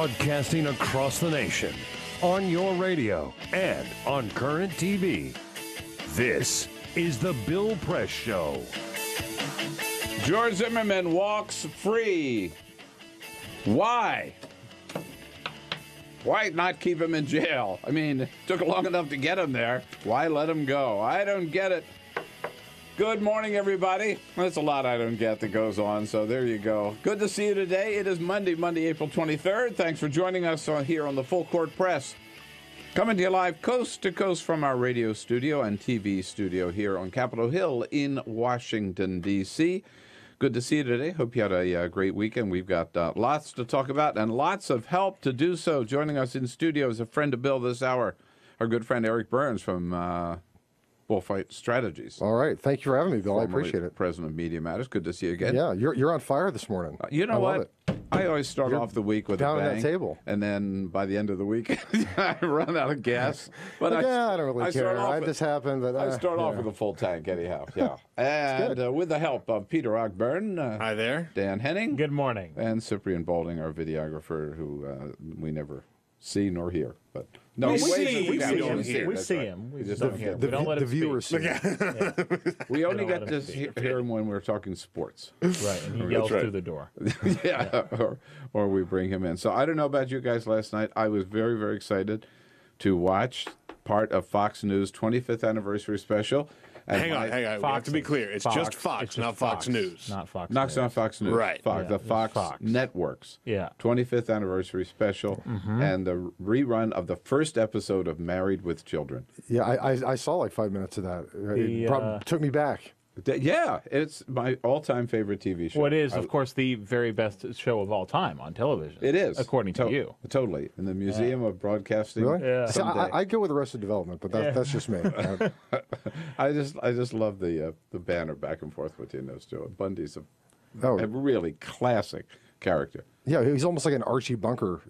Broadcasting across the nation, on your radio, and on Current TV. This is The Bill Press Show. George Zimmerman walks free. Why? Why not keep him in jail? I mean, it took long enough to get him there. Why let him go? I don't get it. Good morning, everybody. That's a lot I don't get that goes on, so there you go. Good to see you today. It is Monday, April 23rd. Thanks for joining us here on the Full Court Press. Coming to you live coast to coast from our radio studio and TV studio here on Capitol Hill in Washington, D.C. Good to see you today. Hope you had a great weekend. We've got lots to talk about and lots of help to do so. Joining us in studio is a friend of Bill this hour, our good friend Eric Burns from Bullfight Strategies. All right. Thank you for having me, Bill. I appreciate it. President of Media Matters. Good to see you again. Yeah, you're on fire this morning. You know I love what? it. I always start off the week with a bang. Down at that table. And then by the end of the week, I run out of gas. But I don't really care. This happened. But, I start off with a full tank anyhow. Yeah. And with the help of Peter Ogburn. Hi there. Dan Henning. Good morning. And Cyprian Balding, our videographer, who we never see nor hear. But no, we see him. We That's see right. him. We We just just don't hear him. The, We don't let the him viewers speak. see. We only don't let get him to speak. hear him when we're talking sports. Right, and he yells right. through the door. Yeah, or we bring him in. So I don't know about you guys last night. I was very, very excited to watch part of Fox News' 25th anniversary special. Hang on. We have to be clear. It's just Fox, It's not Fox News. Not Fox Not News. Fox News. Right. Fox, Yeah, the it's Fox, Fox. Networks. Yeah. 25th anniversary special and the rerun of the first episode of Married with Children. Yeah, I saw like 5 minutes of that. It took me back. Yeah, it's my all-time favorite TV show. Well, it is, of course, the very best show of all time on television. It is. According to you. Totally. In the Museum of Broadcasting. Really? Yeah. See, Someday. I'd go with Arrested Development, but that's just me. I just love the banner back and forth between those two. Bundy's a Oh, really classic character. yeah, he's almost like an Archie Bunker,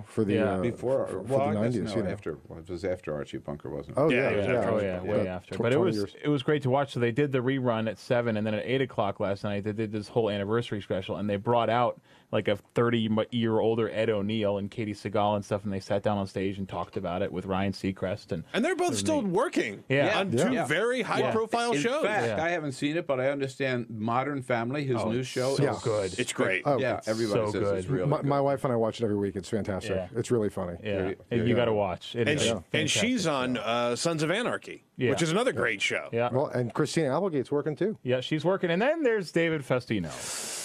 for the Yeah. Before, for well, the I guess 90s. no, after it was after Archie Bunker, wasn't it? Oh Yeah, yeah, it was after. Oh yeah, way after. But 20 years. it was great to watch. So they did the rerun at 7, and then at 8:00 last night they did this whole anniversary special, and they brought out like a 30-year older Ed O'Neill and Katie Seagal and stuff, and they sat down on stage and talked about it with Ryan Seacrest And they're both still working on two very high-profile In shows. fact, Yeah. I haven't seen it, but I understand Modern Family, his new show, so is good. It's great. Oh, Yeah, everybody so says it's good. really good. My wife and I watch it every week. It's fantastic. Yeah. It's really funny. Yeah, Yeah. you got to watch. It And, is she- a and she's fantastic on show. Sons of Anarchy, Yeah. which is another great show. Yeah. Well, and Christina Applegate's working too. Yeah, she's working. And then there's David Festino.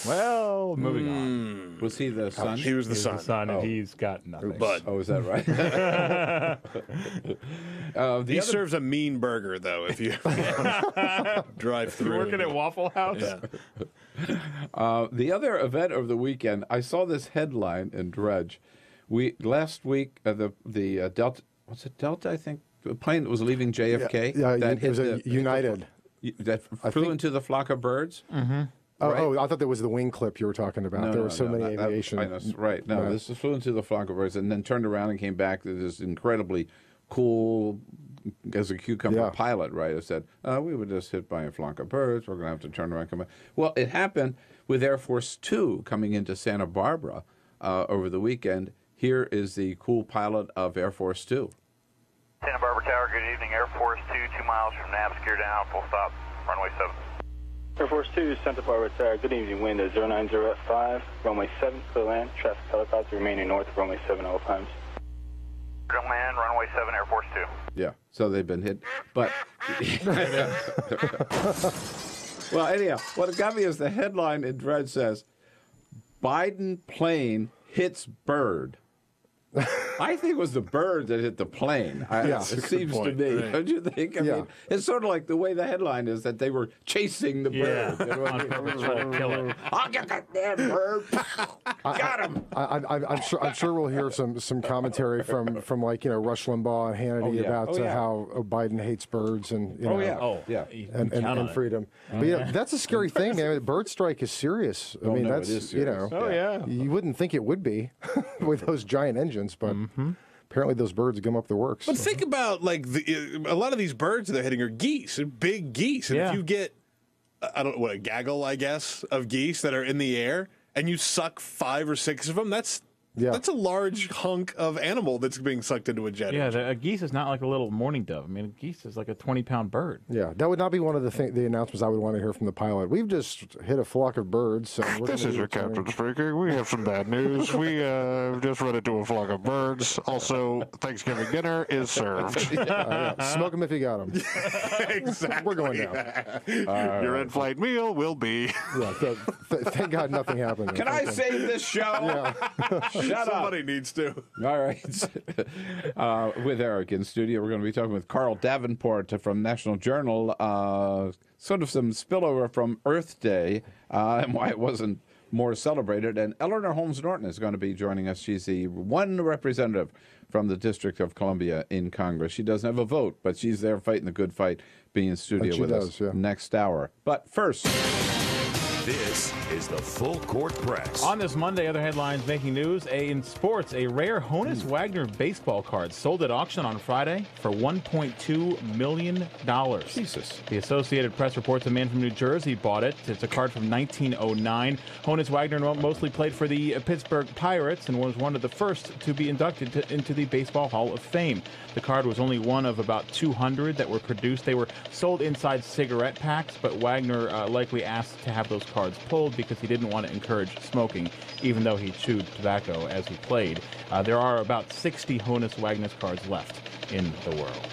Well, moving on. Was he the son? He was the He's son. the son, and he's got nothing. But Oh, is that right? he serves a mean burger, though, if you drive through. You're working at Waffle House? Yeah. The other event of the weekend, I saw this headline in Drudge. Last week, the Delta, was it Delta, I think? The plane that was leaving JFK. Yeah, that it was a United. That flew into the flock of birds. Oh, I thought that was the wing clip you were talking about. There were so many that- aviation. I know, right. No, this flew into the flock of birds and then turned around and came back to this incredibly cool, as a cucumber pilot, right? It said, we were just hit by a flock of birds. We're going to have to turn around and come back. Well, it happened with Air Force Two coming into Santa Barbara over the weekend. Here is the cool pilot of Air Force Two. Santa Barbara Tower, good evening. Air Force 2, 2 miles from Nabs, gear down, full stop, runway 7. Air Force 2, Santa Barbara Tower, good evening, wind is 090 at 5, runway 7, clear land, traffic helicopter remaining north of runway 7 all times. Clear land, runway 7, Air Force 2. Yeah, so they've been hit. But, well, anyhow, what got me is the headline in Drudge says, Biden plane hits bird. I think it was the bird that hit the plane. Yeah, it seems to me. Right. Don't you think? I mean, it's sort of like the way the headline is that they were chasing the bird. You know what I mean? Trying to kill it. I'll get that damn bird. Got him. I'm sure we'll hear some commentary from like Rush Limbaugh and Hannity about how Biden hates birds and Oh, and freedom. But that's a scary thing, man. Bird strike is serious. I mean, no, that's it is serious. you wouldn't think it would be with those giant engines, but apparently those birds gum up the works. But think about, like, a lot of these birds they're hitting are geese, big geese. And if you get, I don't know, what, a gaggle, I guess, of geese that are in the air, and you suck 5 or 6 of them, that's Yeah. That's a large hunk of animal that's being sucked into a jet Yeah, engine. a geese is not like a little mourning dove. I mean, a geese is like a 20-pound bird. Yeah, that would not be one of the announcements I would want to hear from the pilot. We've just hit a flock of birds. So This is your captain speaking. We have some bad news. We just run into a flock of birds. Also, Thanksgiving dinner is served. Smoke them if you got them. Exactly. We're going down. Your in-flight meal will be. Yeah, thank God nothing happened. Can I save this show? Yeah. Shut up. Somebody needs to. All right. With Eric in studio, we're going to be talking with Carl Davenport from National Journal. Sort of some spillover from Earth Day and why it wasn't more celebrated. And Eleanor Holmes Norton is going to be joining us. She's the one representative from the District of Columbia in Congress. She doesn't have a vote, but she's there fighting the good fight, being in studio with us next hour. But first... This is the Full Court Press. On this Monday, other headlines making news. In sports, a rare Honus Wagner baseball card sold at auction on Friday for $1.2 million. Jesus. The Associated Press reports a man from New Jersey bought it. It's a card from 1909. Honus Wagner mostly played for the Pittsburgh Pirates and was one of the first to be inducted into the Baseball Hall of Fame. The card was only one of about 200 that were produced. They were sold inside cigarette packs, but Wagner likely asked to have those cards pulled because he didn't want to encourage smoking, even though he chewed tobacco as he played. There are about 60 Honus Wagner cards left in the world.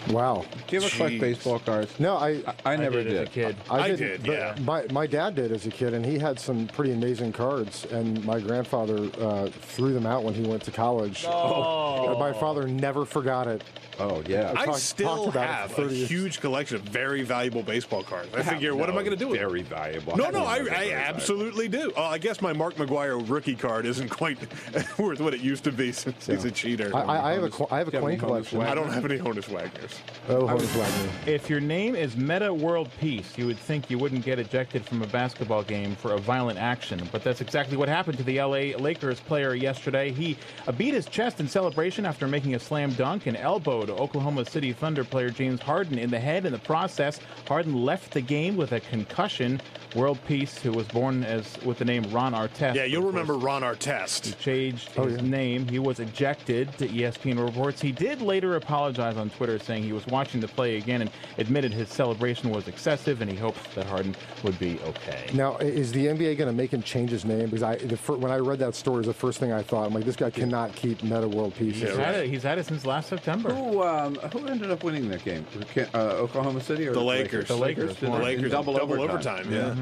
Wow. Do you ever collect baseball cards? No, I never did as a kid. I did, but yeah. My dad did as a kid, and he had some pretty amazing cards, and my grandfather threw them out when he went to college. Oh. My father never forgot it. Oh, yeah. I talked still about it have for a 30 years. huge collection of very valuable baseball cards. I figure, what am I going to do with them? Very valuable. No, I absolutely do. I guess my Mark McGwire rookie card isn't quite worth what it used to be since he's a cheater. I have a coin Honus collection. Wagner? I don't have any Honus Wagners. Oh, Honus Wagner. If your name is Meta World Peace, you would think you wouldn't get ejected from a basketball game for a violent action, but that's exactly what happened to the LA Lakers player yesterday. He beat his chest in celebration after making a slam dunk and elbowed Oklahoma City Thunder player James Harden in the head. In the process, Harden left the game with a concussion. World Peace, who was born with the name Ron Artest. Yeah, you'll remember Ron He Artest. changed his name. He was ejected, to ESPN reports. He did later apologize on Twitter, saying he was watching the play again and admitted his celebration was excessive, and he hoped that Harden would be okay. Now, is the NBA going to make him change his name? Because when I read that story, is the first thing I thought. I'm like, this guy cannot keep Meta World Peace. He's had it since last September. Who ended up winning that game? Oklahoma City or The Lakers. The Lakers. The The Lakers double overtime. Yeah.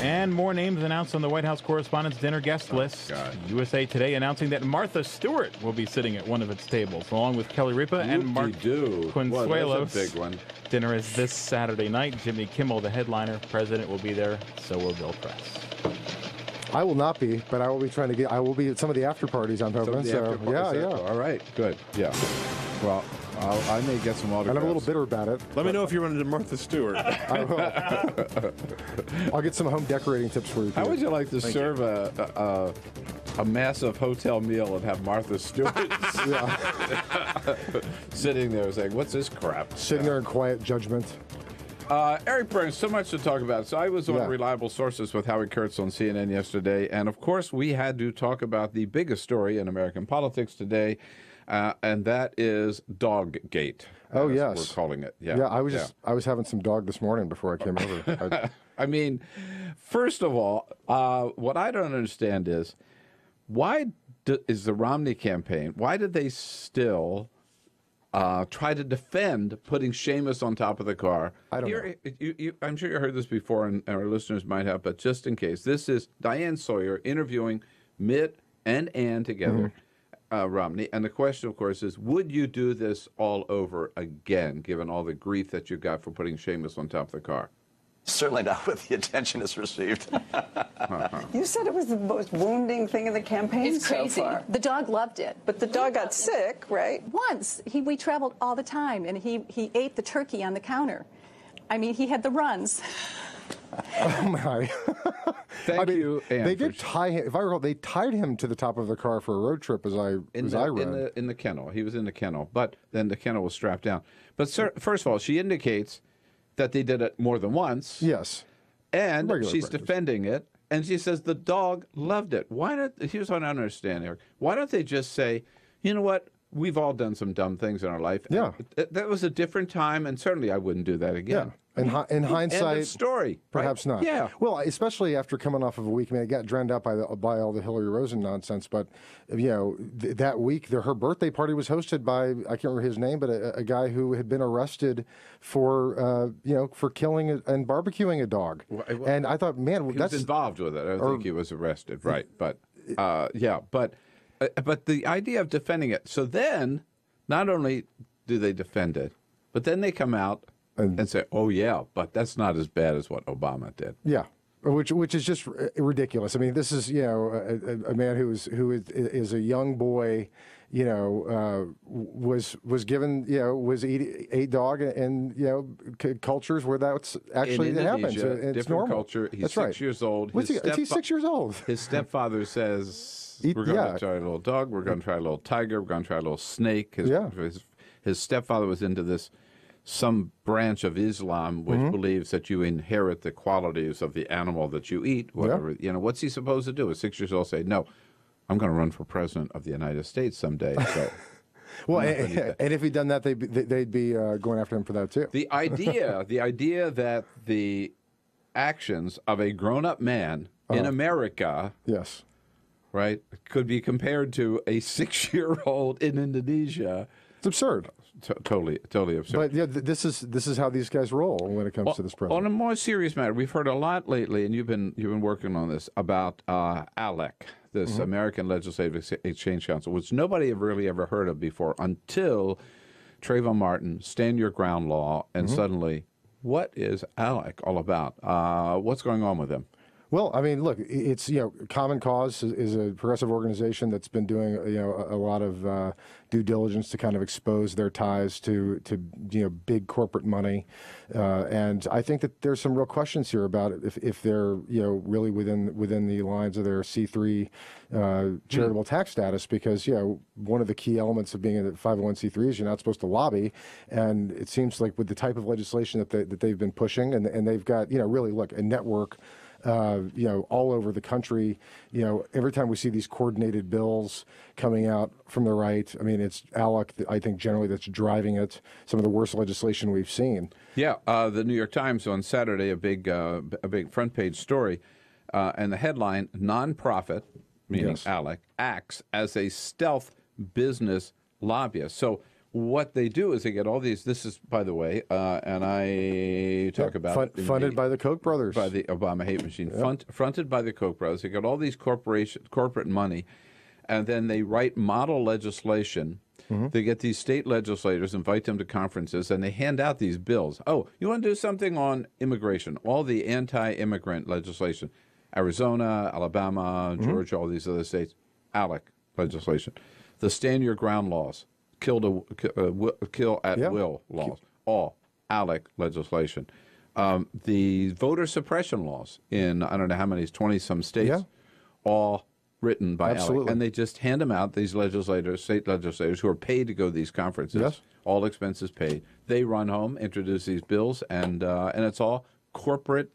And more names announced on the White House Correspondents' Dinner guest list. God. USA Today announcing that Martha Stewart will be sitting at one of its tables, along with Kelly Ripa and Mark Consuelos. Well, that's a big one. Dinner is this Saturday night. Jimmy Kimmel, the headliner, president, will be there. So will Bill Press. I will not be, but I will be trying to get. I will be at some of the after parties. I'm hoping. So yeah. All right, good. Yeah. Well, I may get some autographs. And I'm a little bitter about it. Let me know if you run into Martha Stewart. I will. I'll get some home decorating tips for you. How would you like to serve a massive hotel meal and have Martha Stewart sitting there saying, "What's this crap?" Sitting there in quiet judgment. Eric Burns, so much to talk about. So I was on Reliable Sources with Howie Kurtz on CNN yesterday, and of course we had to talk about the biggest story in American politics today, and that is Doggate. Oh yes, we're calling it. Yeah, I was having some dog this morning before I came over. I mean, first of all, what I don't understand is why is the Romney campaign? Why did they still try to defend putting Seamus on top of the car? I don't know. I'm sure you heard this before, and our listeners might have, but just in case, this is Diane Sawyer interviewing Mitt and Ann together, Romney. And the question, of course, is would you do this all over again, given all the grief that you got for putting Seamus on top of the car? Certainly not with the attention it's received. You said it was the most wounding thing in the campaign It's crazy. so far. The dog loved it. But the dog got sick, right? Once. We traveled all the time, and he ate the turkey on the counter. I mean, he had the runs. Oh my! Thank you. Ann, they did tie him. If I recall, they tied him to the top of the car for a road trip. As I read, in the kennel, he was in the kennel, but then the kennel was strapped down. But first of all, she indicates that they did it more than once. Yes. And Regular she's practice. defending it. And she says the dog loved it. Here's what I don't understand, Eric. Why don't they just say, you know what? We've all done some dumb things in our life. Yeah. That was a different time, and certainly I wouldn't do that again. Yeah. In hindsight, end of story. Perhaps right? not. Yeah. Well, especially after coming off of a week, I mean, it got drowned out by all the Hillary Rosen nonsense. But that week, her birthday party was hosted by, I can't remember his name, but a guy who had been arrested for for killing and barbecuing a dog. Well, and I thought, man, he was involved with it. I don't think he was arrested, right? But but the idea of defending it. So then, not only do they defend it, but then they come out and say, "Oh yeah, but that's not as bad as what Obama did." Yeah, which is just ridiculous. I mean, this is a man who is a young boy, was given ate dog in cultures where that's actually that happens. It's normal. Culture. He's that's 6 years old. Is he 6 years old? His stepfather says, "We're going to try a little dog. We're going to try a little tiger. We're going to try a little snake." His stepfather was into this. Some branch of Islam which believes that you inherit the qualities of the animal that you eat, whatever. What's he supposed to do? At 6 years old, say, "No, I'm going to run for president of the United States someday." So, well, and if he'd done that, they'd be going after him for that too. The idea that the actions of a grown-up man in America, yes, right, could be compared to a 6-year-old in Indonesia. It's absurd. Totally absurd. But yeah, this is how these guys roll when it comes to this president. On a more serious matter, we've heard a lot lately, and you've been working on this about ALEC, this American Legislative Exchange Council, which nobody really ever heard of before until Trayvon Martin, Stand Your Ground law, and suddenly, what is ALEC all about? What's going on with them? Well, I mean, look, it's Common Cause is a progressive organization that's been doing a lot of due diligence to kind of expose their ties to big corporate money, and I think that there's some real questions here about if they're really within the lines of their C3 charitable tax status, because one of the key elements of being a 501c3 is you're not supposed to lobby, and it seems like with the type of legislation that they've been pushing, and they've got really a network. All over the country, every time we see these coordinated bills coming out from the right, I mean, it's ALEC, I think, generally that's driving it. Some of the worst legislation we've seen. Yeah, the New York Times on Saturday, a big front page story, and the headline: "Nonprofit, meaning ALEC, acts as a stealth business lobbyist." So what they do is they get all these. This is, by the way, and I talk about funded by the Koch brothers, by the Obama hate machine, fronted by the Koch brothers. They get all these corporate money, and then they write model legislation. They get these state legislators, invite them to conferences, and they hand out these bills. Oh, you want to do something on immigration? All the anti-immigrant legislation, Arizona, Alabama, Georgia, all these other states, ALEC legislation. The Stand Your Ground laws. Kill at will laws, all ALEC legislation. The voter suppression laws in, I don't know how many, 20-some states, all written by ALEC. And they just hand them out, these legislators, state legislators, who are paid to go to these conferences, all expenses paid. They run home, introduce these bills, and it's all corporate.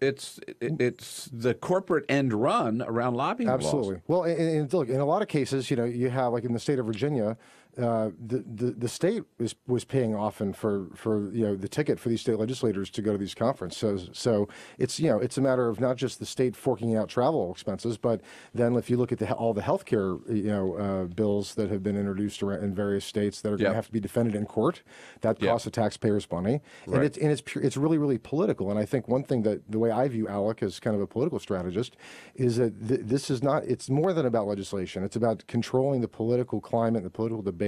It's the corporate end run around lobbying laws. Absolutely. Well, and look, in a lot of cases, you have, like in the state of Virginia, the state was paying often for the ticket for these state legislators to go to these conferences. So it's it's a matter of not just the state forking out travel expenses, but then if you look at all the healthcare bills that have been introduced in various states that are going to have to be defended in court, that costs the taxpayers money, and it's really, really political. And I think one thing that the way I view ALEC as kind of a political strategist is that this is not. It's more than about legislation. It's about controlling the political climate, the political debate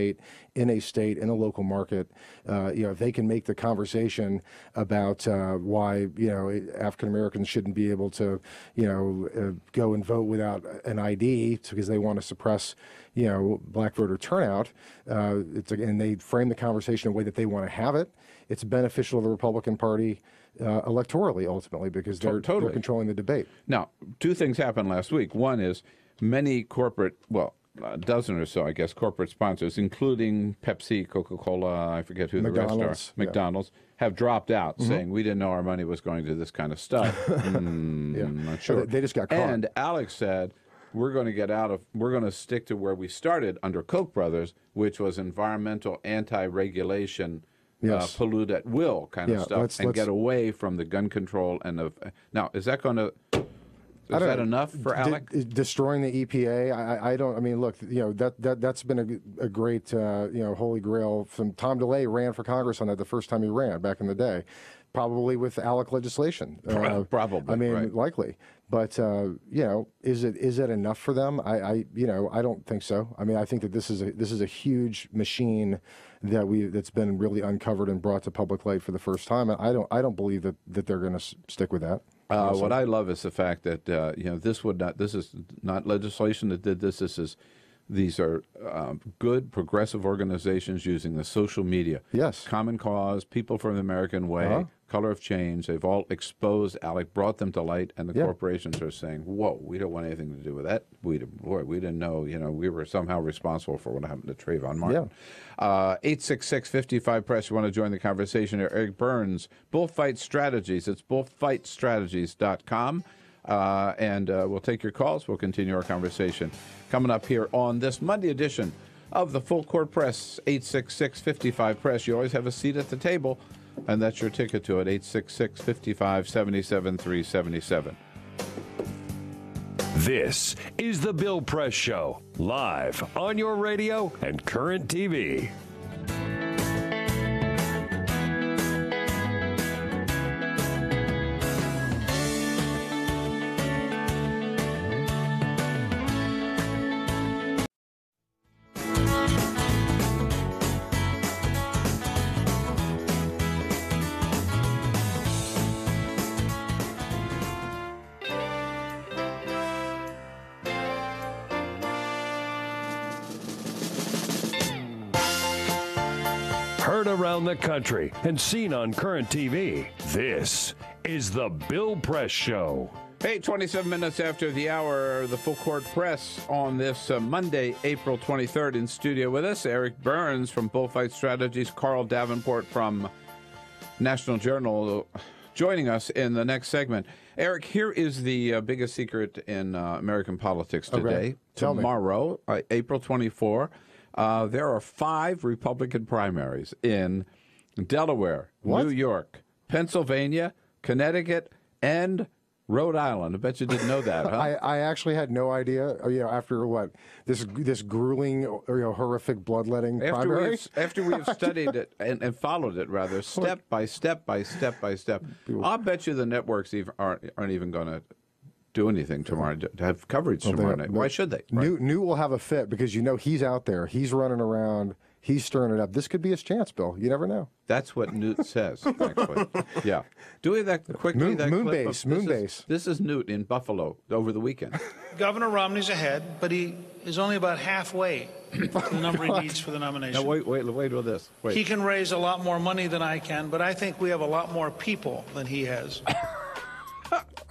in a state, in a local market. If they can make the conversation about why African Americans shouldn't be able to go and vote without an ID because they want to suppress black voter turnout, and they frame the conversation in a way that they want to have it. It's beneficial to the Republican Party electorally, ultimately, because they're controlling the debate. Now, two things happened last week. One is many corporate, dozen or so, I guess, corporate sponsors, including Pepsi, Coca-Cola, I forget who the rest are, McDonald's, have dropped out, saying we didn't know our money was going to this kind of stuff. Not sure. They just got caught. And Alex said, we're going to stick to where we started under Koch brothers, which was environmental anti-regulation, pollute at will kind of stuff, and get away from the gun control and the. Now, is that going to? Is that enough for Alex? Destroying the EPA? I don't. I mean, look, that's been a great holy grail. From Tom DeLay ran for Congress on that the first time he ran back in the day, probably with ALEC legislation. Probably. I mean, likely. But is it enough for them? I don't think so. I mean, I think that this is a huge machine that's been really uncovered and brought to public light for the first time. And I don't believe that they're going to stick with that. What I love is the fact that this is not legislation that did this. These are good progressive organizations using the social media. Yes. Common Cause, People for the American Way, Color of Change. They've all exposed ALEC, brought them to light, and the corporations are saying, "Whoa, we don't want anything to do with that. We didn't know. We were somehow responsible for what happened to Trayvon Martin." 866-55-PRESS. You want to join the conversation? Eric Burns, Bullfight Strategies. It's bullfightstrategies.com. And we'll take your calls. We'll continue our conversation coming up here on this Monday edition of the Full Court Press. 866-55-PRESS. You always have a seat at the table, and that's your ticket to it. 866-55-77-377. This is the Bill Press Show, live on your radio and Current TV. Heard around the country and seen on Current TV, this is the Bill Press Show. Hey, 27 minutes after the hour, the Full Court Press on this Monday, April 23rd. In studio with us, Eric Burns from Bullfight Strategies, Carl Davenport from National Journal, joining us in the next segment. Eric, here is the biggest secret in American politics today. Okay. Tell me. Tomorrow, April 24, there are 5 Republican primaries in Delaware, New York, Pennsylvania, Connecticut, and Rhode Island. I bet you didn't know that, huh? I actually had no idea. After what this grueling, horrific bloodletting primary. After we have studied it and followed it rather step by step, I'll bet you the networks aren't even going to do anything tomorrow to have coverage tomorrow night. Why should they? Right? Newt will have a fit because he's out there, he's running around. He's stirring it up. This could be his chance, Bill. You never know. That's what Newt says, actually. Yeah. Doing that quickly. Moonbase. This is Newt in Buffalo over the weekend. Governor Romney's ahead, but he is only about halfway to the number he needs for the nomination. Now, wait with this. Wait. He can raise a lot more money than I can, but I think we have a lot more people than he has.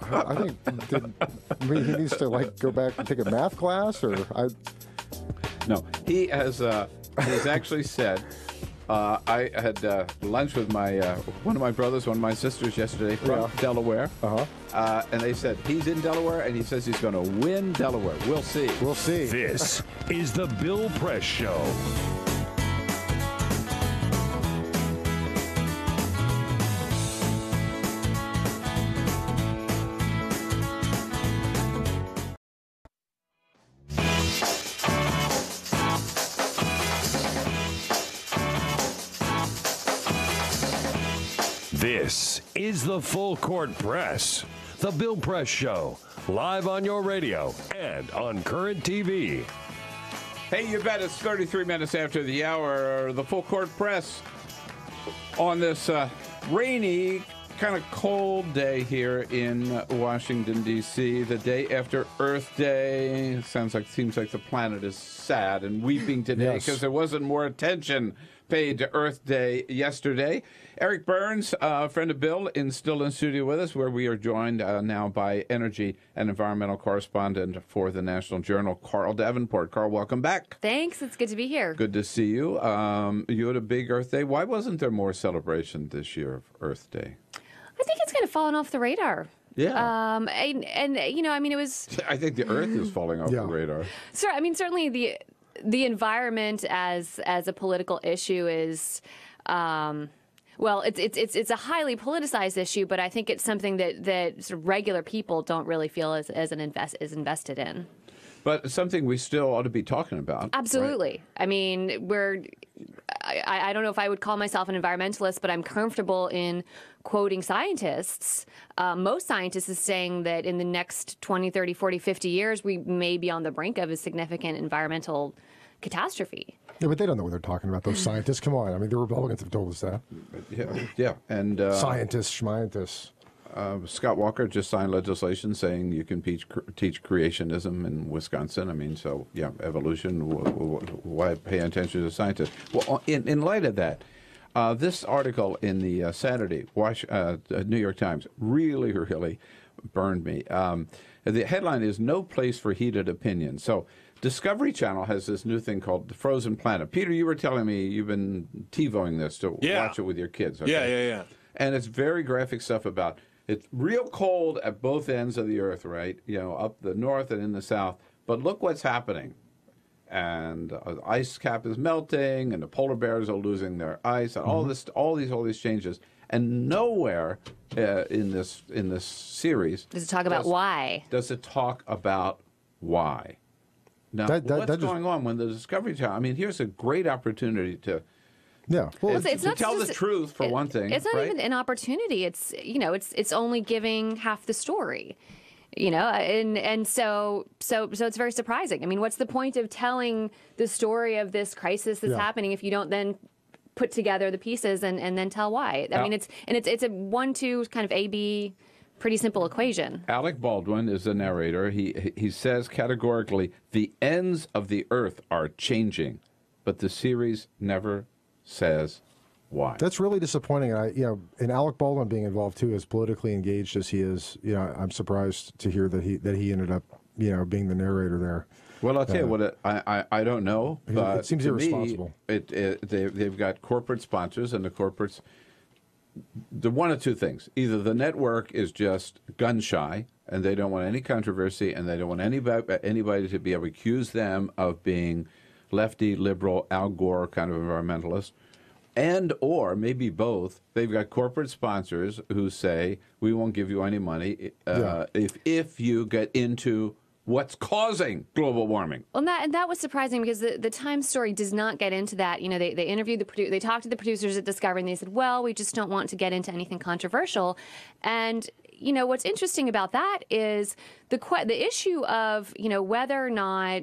I think he needs to go back and take a math class, No, he has. He's actually said. I had lunch with one of my brothers, one of my sisters yesterday from Delaware, and they said he's in Delaware, and he says he's going to win Delaware. We'll see. We'll see. This is the Bill Press Show. This is the Full Court Press, the Bill Press Show, live on your radio and on Current TV. Hey, you bet. It's 33 minutes after the hour. The Full Court Press on this rainy, kind of cold day here in Washington, D.C., the day after Earth Day. Seems like the planet is sad and weeping today because there wasn't more attention paid Earth Day yesterday. Eric Burns, friend of Bill, still in studio with us, where we are joined now by energy and environmental correspondent for the National Journal, Carl Davenport. Carl, welcome back. Thanks. It's good to be here. Good to see you. You had a big Earth Day. Why wasn't there more celebration this year of Earth Day? I think it's kind of fallen off the radar. Yeah. And you know, I mean, it was. I think the Earth is falling off the radar. So, I mean, certainly the environment as a political issue is. Well, it's a highly politicized issue, but I think it's something that sort of regular people don't really feel is invested in. But something we still ought to be talking about. Absolutely. Right? I mean, I don't know if I would call myself an environmentalist, but I'm comfortable in quoting scientists. Most scientists is saying that in the next 20, 30, 40, 50 years, we may be on the brink of a significant environmental catastrophe. Yeah, but they don't know what they're talking about, those scientists. Come on. I mean, the Republicans have told us that. Yeah. And scientists, schmientists. Scott Walker just signed legislation saying you can teach creationism in Wisconsin. I mean, so, yeah, evolution, why pay attention to scientists? Well, in light of that, this article in the Saturday New York Times really burned me. The headline is "No Place for Heated Opinion." So Discovery Channel has this new thing called The Frozen Planet. Peter, you were telling me you've been TiVoing this to watch it with your kids. Okay? Yeah. And it's very graphic stuff about it's real cold at both ends of the Earth, right? You know, up the north and in the south. But look what's happening. And the ice cap is melting, and the polar bears are losing their ice, and all these changes. And nowhere in this series does it talk about why. Does it talk about why? Now, what's going on when the Discovery Channel? I mean, here's a great opportunity to. Yeah, well, it's to tell the truth for one thing. It's not right? even an opportunity. It's it's only giving half the story. And so it's very surprising. I mean, what's the point of telling the story of this crisis that's happening if you don't then put together the pieces and then tell why? I mean, it's a 1-2 kind of A-B. Pretty simple equation. Alec Baldwin is the narrator. He says categorically, the ends of the Earth are changing, but the series never says why. That's really disappointing. And Alec Baldwin being involved too, as politically engaged as he is, I'm surprised to hear that he ended up, being the narrator there. Well, I'll tell you what, I don't know, but it seems irresponsible. They've got corporate sponsors, and the corporates. The one of two things: either the network is just gun shy, and they don't want any controversy, and they don't want anybody to be able to accuse them of being lefty, liberal, Al Gore kind of environmentalist, and or maybe both. They've got corporate sponsors who say we won't give you any money if you get into what's causing global warming. Well, that was surprising because the Times story does not get into that. They interviewed they talked to the producers at Discovery, and they said, well, we just don't want to get into anything controversial. And what's interesting about that is the issue of whether or not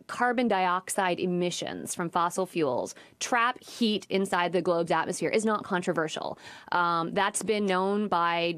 carbon dioxide emissions from fossil fuels trap heat inside the globe's atmosphere is not controversial. That's been known by,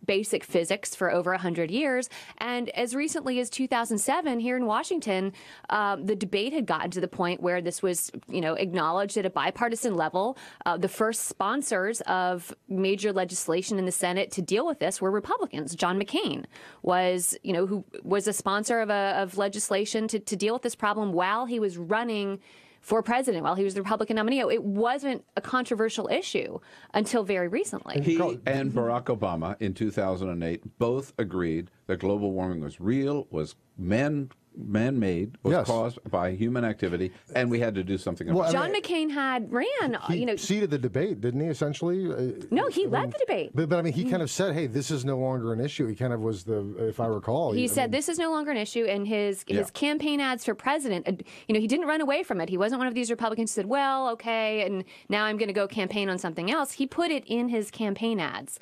basic physics for over 100 years. And as recently as 2007 here in Washington, the debate had gotten to the point where this was, acknowledged at a bipartisan level. The first sponsors of major legislation in the Senate to deal with this were Republicans. John McCain was, who was a sponsor of legislation to deal with this problem while he was running for president, while he was the Republican nominee. It wasn't a controversial issue until very recently. He and Barack Obama in 2008 both agreed that global warming was real, was man-made, was caused by human activity, and we had to do something about it. John McCain ran. He seeded the debate, didn't he? Essentially. No, he led the debate. But I mean, he kind of said, "Hey, this is no longer an issue." He kind of was if I recall. He said this is no longer an issue, and his campaign ads for president. He didn't run away from it. He wasn't one of these Republicans who said, "Well, okay, and now I'm going to go campaign on something else." He put it in his campaign ads.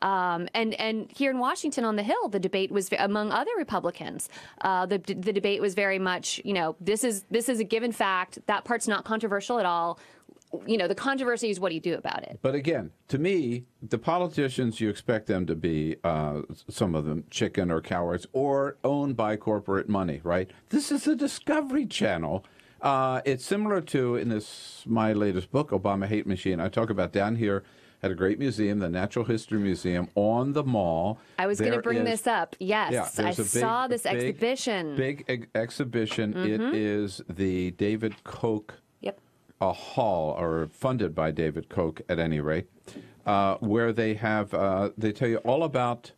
And here in Washington on the Hill, the debate was among other Republicans. The debate was very much, this is a given fact. That part's not controversial at all. The controversy is what do you do about it? But again, to me, the politicians, you expect them to be, some of them, chicken or cowards or owned by corporate money, right? This is the Discovery Channel. It's similar to, in my latest book, Obama Hate Machine, I talk about down here at a great museum, the Natural History Museum, on the mall. I was going to bring this up. Yes, I saw this exhibition. Big exhibition. Mm-hmm. It is the David Koch hall, or funded by David Koch at any rate, where they have, they tell you all about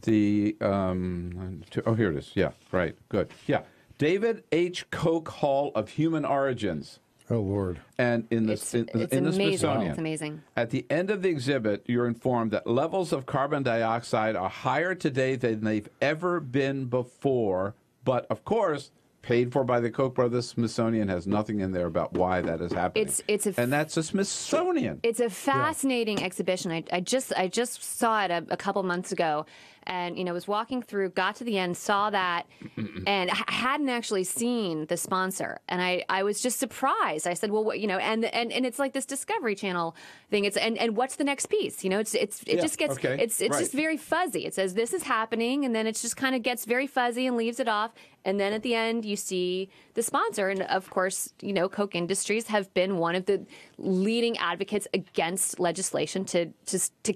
the, here it is. Yeah, right, good. Yeah, David H. Koch Hall of Human Origins. Oh, Lord. And in the, It's in the amazing. Smithsonian, It's amazing. At the end of the exhibit, you're informed that levels of carbon dioxide are higher today than they've ever been before. But, of course, paid for by the Koch brothers, Smithsonian has nothing in there about why that is happening. And that's the Smithsonian. It's a fascinating exhibition. I just saw it a couple months ago, and was walking through, got to the end, saw that, and I hadn't actually seen the sponsor, and I was just surprised. I said, well, what, and it's like this Discovery Channel thing. It's and what's the next piece? It just gets it's right. Just very fuzzy. It says this is happening, and then it just kind of gets very fuzzy and leaves it off. And then at the end, you see the sponsor. And of course, Koch Industries have been one of the leading advocates against legislation to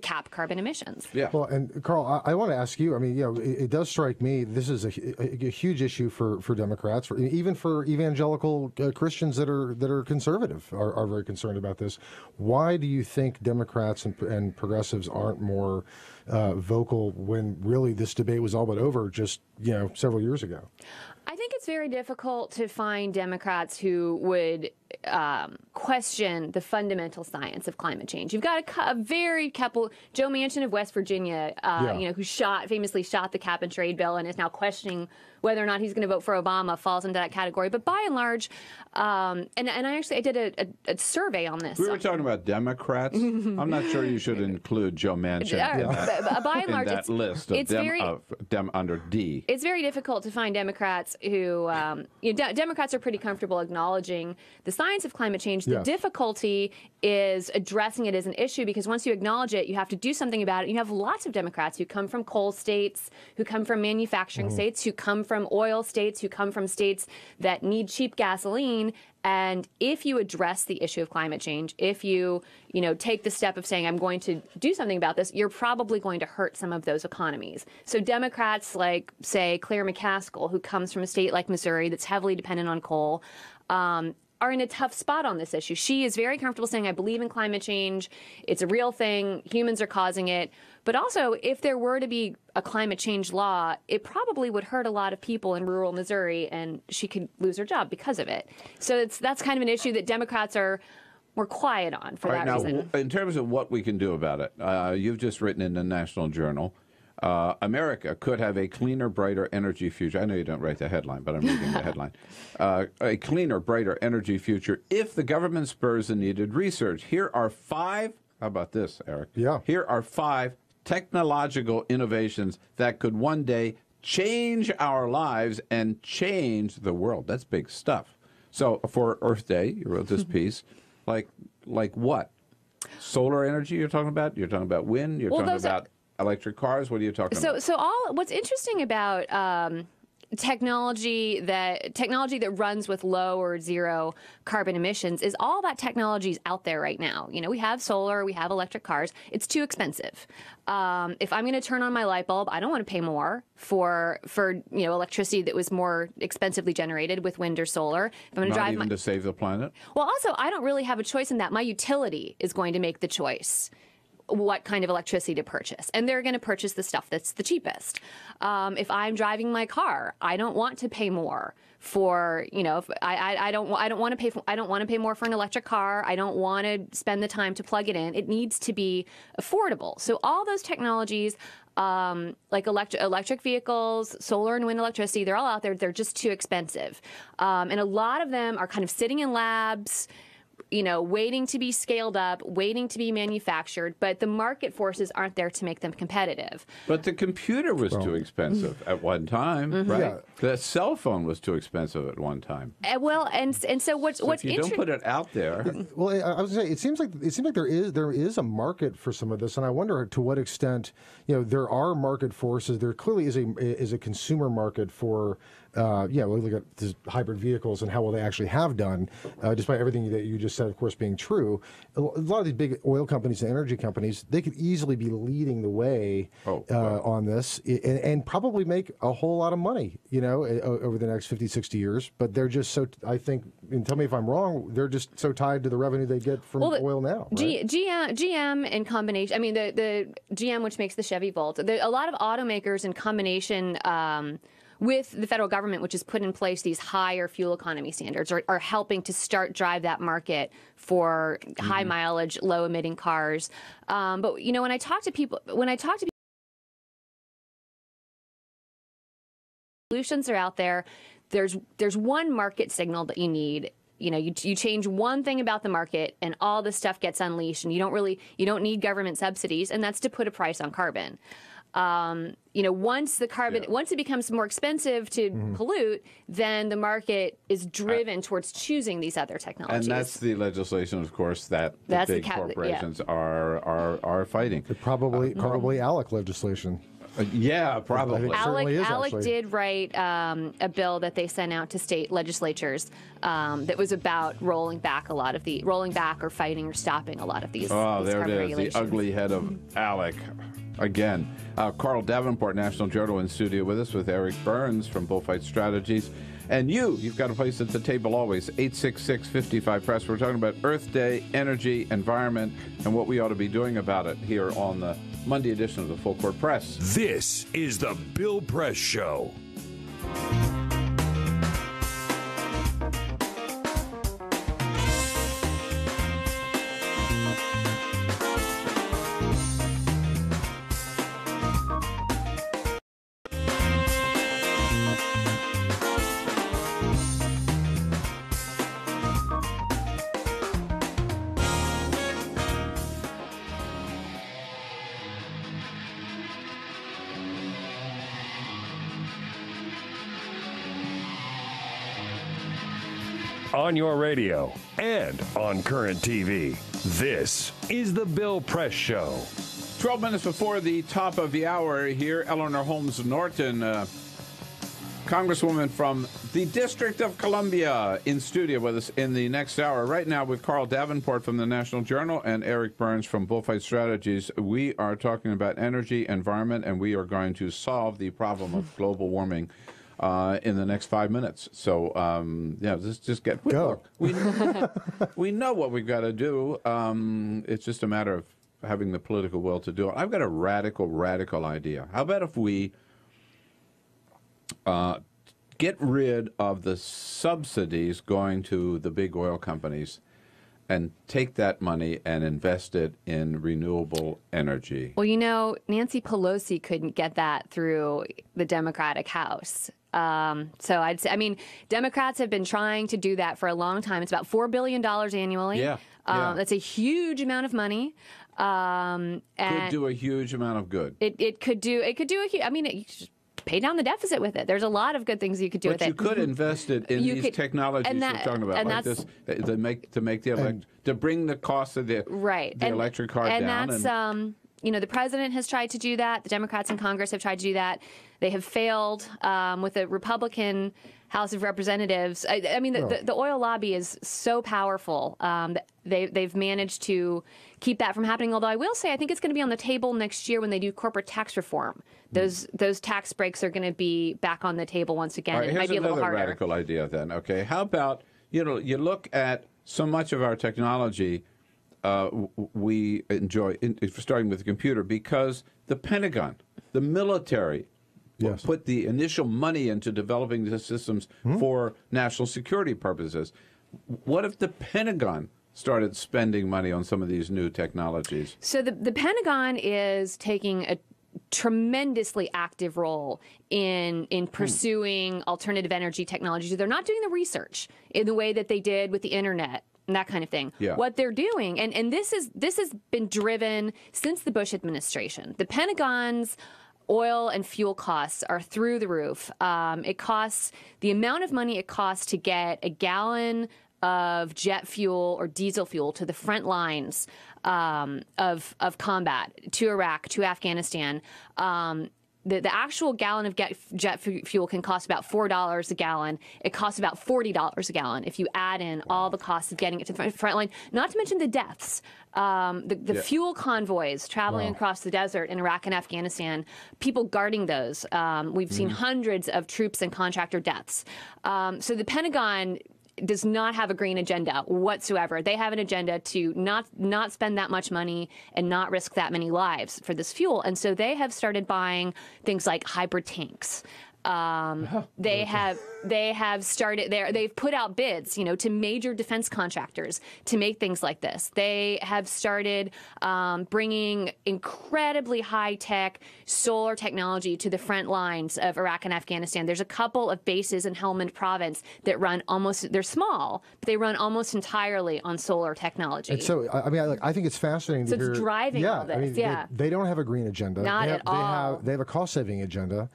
cap carbon emissions. Yeah. Well, and Carl, I want to ask you, I mean, it does strike me this is a huge issue for Democrats, even for evangelical Christians that are conservative are very concerned about this. Why do you think Democrats and progressives aren't more vocal when really this debate was all but over just several years ago? I think it's very difficult to find Democrats who would question the fundamental science of climate change. You've got a very couple. Joe Manchin of West Virginia, who famously shot the cap and trade bill and is now questioning whether or not he's going to vote for Obama, falls into that category. But by and large, and I did a survey on this. We were talking about Democrats. I'm not sure you should include Joe Manchin by and large, in that list of Dem under D. It's very difficult to find Democrats who, Democrats are pretty comfortable acknowledging the science of climate change. The difficulty is addressing it as an issue, because once you acknowledge it, you have to do something about it. You have lots of Democrats who come from coal states, who come from manufacturing states, who come from oil states, who come from states that need cheap gasoline. And if you address the issue of climate change, if you, take the step of saying, I'm going to do something about this, you're probably going to hurt some of those economies. So Democrats like, say, Claire McCaskill, who comes from a state like Missouri that's heavily dependent on coal, are in a tough spot on this issue. She is very comfortable saying, I believe in climate change. It's a real thing. Humans are causing it. But also, if there were to be a climate change law, it probably would hurt a lot of people in rural Missouri, and she could lose her job because of it. So that's kind of an issue that Democrats are more quiet on for that reason. In terms of what we can do about it, you've just written in the National Journal, America could have a cleaner, brighter energy future. I know you don't write the headline, but I'm reading the headline. A cleaner, brighter energy future if the government spurs the needed research. Here are 5, how about this, Eric? Yeah. Here are 5 technological innovations that could one day change our lives and change the world. That's big stuff. So for Earth Day, you wrote this piece, like what? Solar energy you're talking about? You're talking about wind? You're talking about electric cars? What are you talking about? So what's interesting about technology that runs with low or zero carbon emissions is all that technology is out there right now. We have solar, we have electric cars. It's too expensive. If I'm going to turn on my light bulb, I don't want to pay more for electricity that was more expensively generated with wind or solar. If I'm going to drive even to save the planet. Well, also, I don't really have a choice in that. My utility is going to make the choice what kind of electricity to purchase, and they're going to purchase the stuff that's the cheapest. If I'm driving my car, I don't want to pay more for I don't want to pay more for an electric car. I don't want to spend the time to plug it in. It needs to be affordable. So all those technologies, like electric vehicles, solar and wind electricity, they're all out there. They're just too expensive, and a lot of them are kind of sitting in labs, waiting to be scaled up, waiting to be manufactured, but the market forces aren't there to make them competitive. But the computer was too expensive at one time, right? Yeah. The cell phone was too expensive at one time. So what's if you don't put it out there. Well, I was going to say, it seems like there is a market for some of this, and I wonder to what extent there are market forces. There clearly is a consumer market for we look at the hybrid vehicles and how well they actually have done, despite everything that you just said, of course, being true. A lot of these big oil companies and energy companies, they could easily be leading the way on this and probably make a whole lot of money, over the next 50, 60 years. But they're just so, I think, and tell me if I'm wrong, they're just so tied to the revenue they get from oil now. Right? GM in combination, I mean, the GM, which makes the Chevy Volt, a lot of automakers in combination with the federal government, which has put in place these higher fuel economy standards, are helping to drive that market for high mileage, low emitting cars. But when I talk to people, solutions are out there. There's one market signal that you need. You change one thing about the market, and all this stuff gets unleashed, and you don't need government subsidies, and that's to put a price on carbon. Once it becomes more expensive to pollute, then the market is driven towards choosing these other technologies. And that's the legislation, of course, that the big corporations are fighting. Probably ALEC legislation. Probably. ALEC did write a bill that they sent out to state legislatures that was about rolling back or fighting or stopping a lot of these. Oh, these there it is, the ugly head of ALEC. Again, Carl Davenport, National Journal, in studio with us with Eric Burns from Bullfight Strategies. And you've got a place at the table always, 866-55-PRESS. We're talking about Earth Day, energy, environment, and what we ought to be doing about it here on the Monday edition of the Full Court Press. This is the Bill Press Show. On your radio and on Current TV, this is the Bill Press Show. 12 minutes before the top of the hour here, Eleanor Holmes Norton, Congresswoman from the District of Columbia, in studio with us in the next hour. Right now with Carl Davenport from the National Journal and Eric Burns from Bullfight Strategies, we are talking about energy, environment, and we are going to solve the problem of global warming in the next 5 minutes. So, let's just get go. We know what we've got to do. It's just a matter of having the political will to do it. I've got a radical idea. How about if we get rid of the subsidies going to the big oil companies and take that money and invest it in renewable energy? Well, Nancy Pelosi couldn't get that through the Democratic House. So I'd say, Democrats have been trying to do that for a long time. It's about $4 billion annually. Yeah. That's a huge amount of money. Could do a huge amount of good. It could do a huge, you just pay down the deficit with it. There's a lot of good things you could do with it. But you could invest it in these technologies we're talking about, like this, to bring the cost of the electric car down. And that's, the president has tried to do that. The Democrats in Congress have tried to do that. They have failed with a Republican House of Representatives. The oil lobby is so powerful that they've managed to keep that from happening. Although I will say, I think it's going to be on the table next year when they do corporate tax reform. Those tax breaks are going to be back on the table once again. All right, it might be a little harder. Here's another radical idea then, okay? How about, you look at so much of our technology we enjoy, starting with the computer, because the Pentagon, the military, put the initial money into developing the systems for national security purposes. What if the Pentagon started spending money on some of these new technologies? So the Pentagon is taking a tremendously active role in pursuing alternative energy technologies. They're not doing the research in the way that they did with the internet and that kind of thing. Yeah. What they're doing, and this has been driven since the Bush administration. The Pentagon's oil and fuel costs are through the roof. It costs the amount of money it costs to get a gallon of jet fuel or diesel fuel to the front lines of combat, to Iraq, to Afghanistan. the actual gallon of jet fuel can cost about $4 a gallon. It costs about $40 a gallon if you add in all the costs of getting it to the front line, not to mention the deaths. The fuel convoys traveling across the desert in Iraq and Afghanistan, people guarding those. We've seen hundreds of troops and contractor deaths. So the Pentagon does not have a green agenda whatsoever. They have an agenda to not spend that much money and not risk that many lives for this fuel. And so they have started buying things like hybrid tanks. They have started there. They've put out bids, to major defense contractors to make things like this. They have started bringing incredibly high-tech solar technology to the front lines of Iraq and Afghanistan. There's a couple of bases in Helmand Province that run they're small, but they run almost entirely on solar technology. And so, I think it's fascinating. So it's driving all this. They don't have a green agenda. Not at all. They have a cost-saving agenda.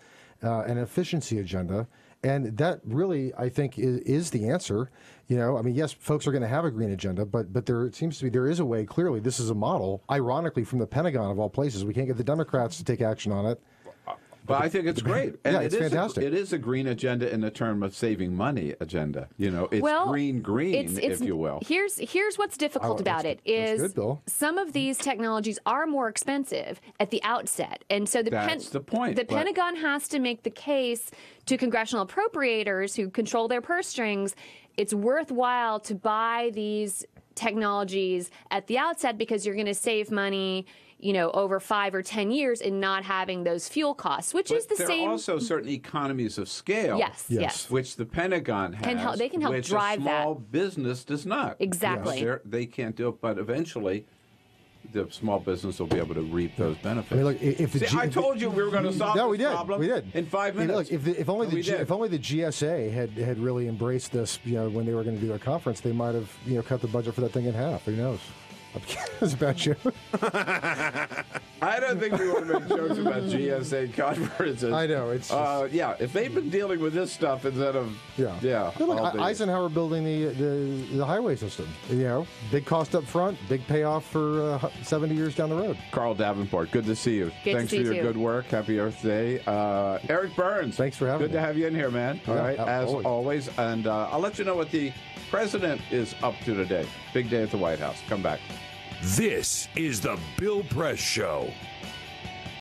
An efficiency agenda, and that really, I think, is the answer. Yes, folks are going to have a green agenda, but it seems to be there is a way. Clearly, this is a model. Ironically, from the Pentagon of all places, we can't get the Democrats to take action on it. But I think it's great. And it's fantastic. It is a green agenda in the term of saving money agenda. It's green, if you will. Here's what's difficult about it is good, Bill. Some of these technologies are more expensive at the outset. And so that's the point. The Pentagon has to make the case to congressional appropriators who control their purse strings. It's worthwhile to buy these technologies at the outset because you're going to save money over 5 or 10 years in not having those fuel costs, which is the same. There are also certain economies of scale. Yes. Which the Pentagon has. They can help which drive a small business does not. Exactly. They can't do it, but eventually the small business will be able to reap those benefits. I told you we were going to solve this problem. We did. In 5 minutes. If only the GSA had really embraced this, when they were going to do their conference, they might have cut the budget for that thing in half. Who knows? It's about you. I don't think we want to make jokes about GSA conferences. I know. It's if they've been dealing with this stuff instead of Look, Eisenhower building the highway system. Big cost up front, big payoff for 70 years down the road. Carl Davenport, good to see you. Thanks for your good work. Happy Earth Day. Eric Burns, thanks for having me. Good to have you in here, man. All right, as always. And I'll let you know what the president is up to today. Big day at the White House. Come back. This is the Bill Press Show.